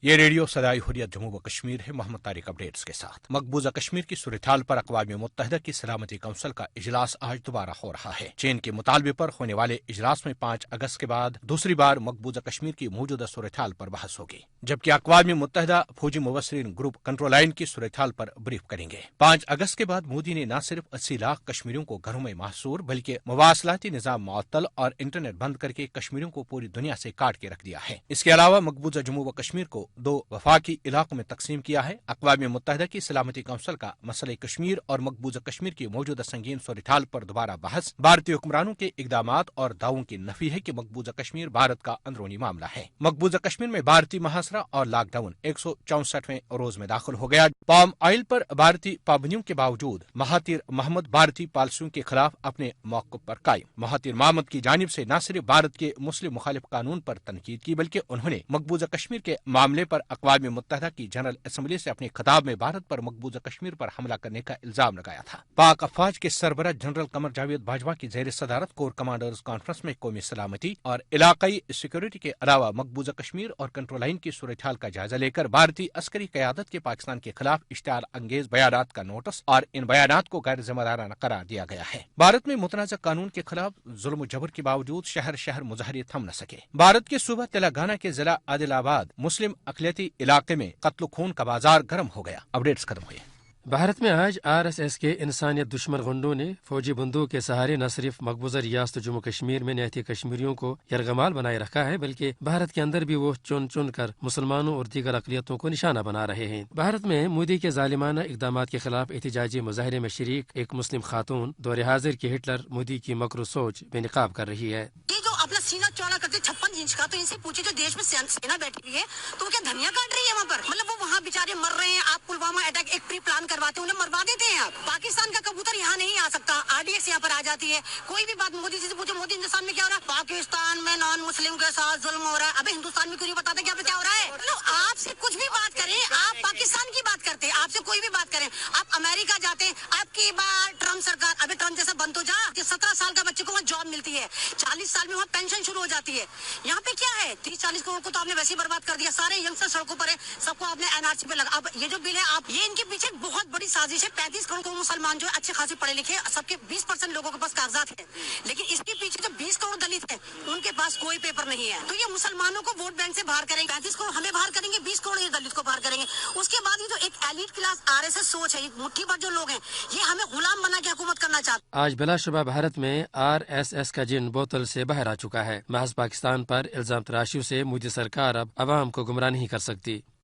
یہ ریڈیو صدائے حریت جموں و کشمیر ہے۔ محمد طارق اپڈیٹس کے ساتھ۔ مقبوضہ کشمیر کی صورتحال پر اقوام متحدہ کی سلامتی کونسل کا اجلاس آج دوبارہ ہو رہا ہے۔ چین کے مطالبے پر ہونے والے اجلاس میں 5 اگست کے بعد دوسری بار مقبوضہ کشمیر کی موجودہ صورتحال پر بحث ہوگی، جبکہ اقوام متحدہ فوجی مبصرین گروپ کنٹرول لائن کی صورتحال پر بریف کریں گے۔ 5 اگست کے بعد مودی نے نہ صرف 80 لاکھ کشمیریوں کو گھروں میں محصور بلکہ مواصلاتی نظام معطل اور انٹرنیٹ بند کر کے کشمیریوں کو پوری دنیا سے کاٹ کے رکھ دیا ہے۔ اس کے علاوہ مقبوضہ جموں و کشمیر کو 2 وفاقی علاقوں میں تقسیم کیا ہے۔ اقوام متحدہ کی سلامتی کونسل کا مسئلہ کشمیر اور مقبوضہ کشمیر کی موجودہ سنگین صورتحال پر دوبارہ بحث بھارتی حکمرانوں کے اقدامات اور دعووں کی نفی ہے کہ مقبوضہ کشمیر بھارت کا اندرونی معاملہ ہے۔ مقبوضہ کشمیر میں بھارتی محاصرہ اور لاک ڈاؤن 164ویں روز میں داخل ہو گیا۔ پام آئل پر بھارتی پابندیوں کے باوجود مہاتیر محمد بھارتی پالیسیوں کے خلاف اپنے موقف پر قائم۔ مہاتیر محمد کی جانب سے نہ صرف بھارت کے مسلم مخالف قانون پر تنقید کی بلکہ انہوں نے مقبوضہ کشمیر کے معاملے پر اقوام متحدہ کی جنرل اسمبلی سے اپنے خطاب میں بھارت پر مقبوضہ کشمیر پر حملہ کرنے کا الزام لگایا تھا۔ پاک افواج کے سربراہ جنرل قمر جاوید باجوہ کی زیر صدارت کور کمانڈرز کانفرنس میں قومی سلامتی اور علاقائی سیکورٹی کے علاوہ مقبوضہ کشمیر اور کنٹرول لائن کی صورتحال کا جائزہ لے کر بھارتی عسکری قیادت کے پاکستان کے خلاف اشتعال انگیز بیانات کا نوٹس اور ان بیانات کو غیر ذمہ دارانہ قرار دیا گیا ہے۔ بھارت میں متنازع قانون کے خلاف ظلم و جبر کے باوجود شہر شہر مظاہرے تھم نہ سکے۔ بھارت کے صوبہ تلنگانہ کے ضلع عادل آباد مسلم اقلیتی علاقے میں قتل و خون کا بازار گرم ہو گیا۔ اپڈیٹس ختم ہوئے۔ بھارت میں آج RSS کے انسانیت دشمن غنڈوں نے فوجی بندوق کے سہارے نہ صرف مقبوضہ ریاست جموں کشمیر میں نہتی کشمیریوں کو یرغمال بنائے رکھا ہے بلکہ بھارت کے اندر بھی وہ چن چن کر مسلمانوں اور دیگر اقلیتوں کو نشانہ بنا رہے ہیں۔ بھارت میں مودی کے ظالمانہ اقدامات کے خلاف احتجاجی مظاہرے میں شریک ایک مسلم خاتون دور حاضر کی ہٹلر مودی کی مکر و سوچ بے نقاب کر رہی ہے۔ اپنا سینہ چوڑا کرتے 56 انچ کا، تو ان سے پوچھے جو دیش میں سینا بیٹھی ہوئی ہے تو وہ کیا دھنیا کاٹ رہی ہے وہاں پر؟ مطلب وہ وہاں بیچارے مر رہے ہیں، آپ پلوامہ اٹیک ایک پری پلان کرواتے ہیں، انہیں مروا دیتے ہیں۔ آپ پاکستان کا کبوتر یہاں نہیں آ سکتا، RDX یہاں پر آ جاتی ہے۔ کوئی بھی بات مودی جی سے پوچھو، مودی ہندوستان میں کیا ہو رہا ہے؟ پاکستان میں نان مسلم کے ساتھ ظلم ہو رہا ہے۔ ابھی ہندوستان میں کیوں نہیں بتاتے کہ کیا ہو رہا ہے؟ مطلب آپ سے کچھ بھی بات کریں، آپ پاکستان کی بات کرتے ہیں، آپ سے کوئی بھی بات کریں، آپ امریکہ جاتے ہیں، آپ کی بات ٹرمپ سرکار، ابھی ٹرمپ جیسا بند ہو جا، 17 سال کا بچے کو وہاں جاب ملتی ہے، 40 سال میں وہاں پینشن شروع ہو جاتی ہے۔ یہاں پہ کیا ہے؟ 30-40 کروڑ کو تو آپ نے ویسے ہی برباد کر دیا، سارے ینگسٹر سڑکوں پر ہیں، سب کو آپ نے NRC پہ لگا۔ اب یہ جو بل ہے، آپ یہ ان کے پیچھے بہت بڑی سازش ہے۔ 35 کروڑ کو مسلمان جو ہے اچھے خاصے پڑھے لکھے، سب کے 20% لوگوں کے پاس کاغذات ہیں، لیکن اس کے پیچھے جو 20 کروڑ دلت ہیں ان کے پاس کوئی پیپر نہیں ہے۔ تو یہ مسلمانوں کو ووٹ بینک سے باہر کریں گے، 35 کروڑ ہمیں باہر کریں گے، 20 کروڑ یہ دلت کو باہر کریں گے۔ اس کے بعد یہ جو ایک ایلیٹ کلاس RSS سوچ ہے، مٹھی بھر جو لوگ ہیں، یہ ہمیں غلام بنا کے حکومت کرنا چاہتے ہیں۔ آج بلا شبہ بھارت میں RSS کا جن بوتل سے باہر آ چکا ہے۔ محض پاکستان پر الزام تراشیوں سے مودی سرکار اب عوام کو گمراہ نہیں کر سکتی۔